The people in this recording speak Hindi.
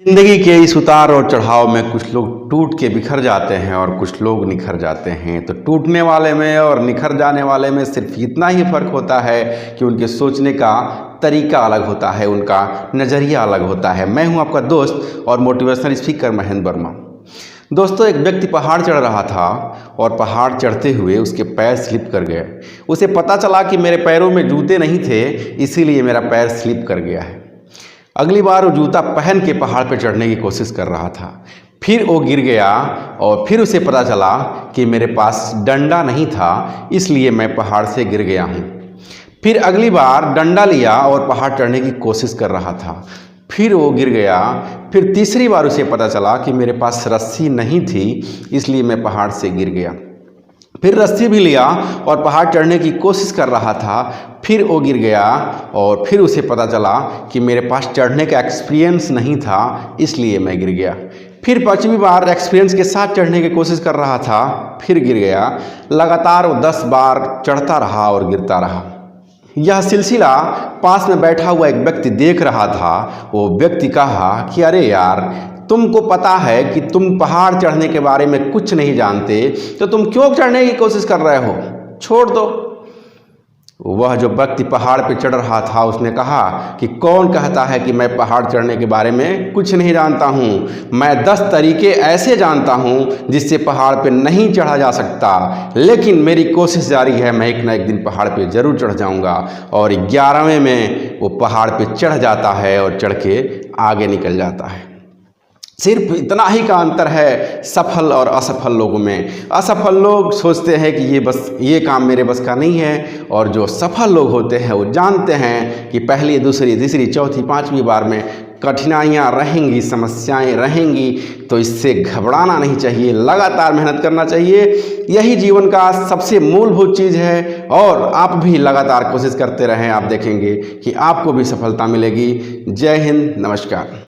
जिंदगी के इस उतार और चढ़ाव में कुछ लोग टूट के बिखर जाते हैं और कुछ लोग निखर जाते हैं। तो टूटने वाले में और निखर जाने वाले में सिर्फ इतना ही फ़र्क होता है कि उनके सोचने का तरीका अलग होता है, उनका नज़रिया अलग होता है। मैं हूं आपका दोस्त और मोटिवेशनल स्पीकर महेंद्र वर्मा। दोस्तों, एक व्यक्ति पहाड़ चढ़ रहा था और पहाड़ चढ़ते हुए उसके पैर स्लिप कर गए। उसे पता चला कि मेरे पैरों में जूते नहीं थे, इसीलिए मेरा पैर स्लिप कर गया है। अगली बार वो जूता पहन के पहाड़ पर चढ़ने की कोशिश कर रहा था। फिर वो गिर गया और फिर उसे पता चला कि मेरे पास डंडा नहीं था, इसलिए मैं पहाड़ से गिर गया हूँ। फिर अगली बार डंडा लिया और पहाड़ चढ़ने की कोशिश कर रहा था। फिर वो गिर गया। फिर तीसरी बार उसे पता चला कि मेरे पास रस्सी नहीं थी, इसलिए मैं पहाड़ से गिर गया। फिर रस्सी भी लिया और पहाड़ चढ़ने की कोशिश कर रहा था। फिर वो गिर गया और फिर उसे पता चला कि मेरे पास चढ़ने का एक्सपीरियंस नहीं था, इसलिए मैं गिर गया। फिर पांचवी बार एक्सपीरियंस के साथ चढ़ने की कोशिश कर रहा था, फिर गिर गया। लगातार वो 10 बार चढ़ता रहा और गिरता रहा। यह सिलसिला पास में बैठा हुआ एक व्यक्ति देख रहा था। वो व्यक्ति कहा कि अरे यार, तुमको पता है कि तुम पहाड़ चढ़ने के बारे में कुछ नहीं जानते, तो तुम क्यों चढ़ने की कोशिश कर रहे हो? छोड़ दो। वह जो व्यक्ति पहाड़ पे चढ़ रहा था उसने कहा कि कौन कहता है कि मैं पहाड़ चढ़ने के बारे में कुछ नहीं जानता हूँ। मैं 10 तरीके ऐसे जानता हूँ जिससे पहाड़ पे नहीं चढ़ा जा सकता, लेकिन मेरी कोशिश जारी है। मैं एक ना एक दिन पहाड़ पे ज़रूर चढ़ जाऊँगा। और 11वें में वो पहाड़ पे चढ़ जाता है और चढ़ के आगे निकल जाता है। सिर्फ इतना ही का अंतर है सफल और असफल लोगों में। असफल लोग सोचते हैं कि ये काम मेरे बस का नहीं है, और जो सफल लोग होते हैं वो जानते हैं कि पहली, दूसरी, तीसरी, चौथी, 5वीं बार में कठिनाइयाँ रहेंगी, समस्याएं रहेंगी, तो इससे घबराना नहीं चाहिए। लगातार मेहनत करना चाहिए। यही जीवन का सबसे मूलभूत चीज़ है। और आप भी लगातार कोशिश करते रहें, आप देखेंगे कि आपको भी सफलता मिलेगी। जय हिंद, नमस्कार।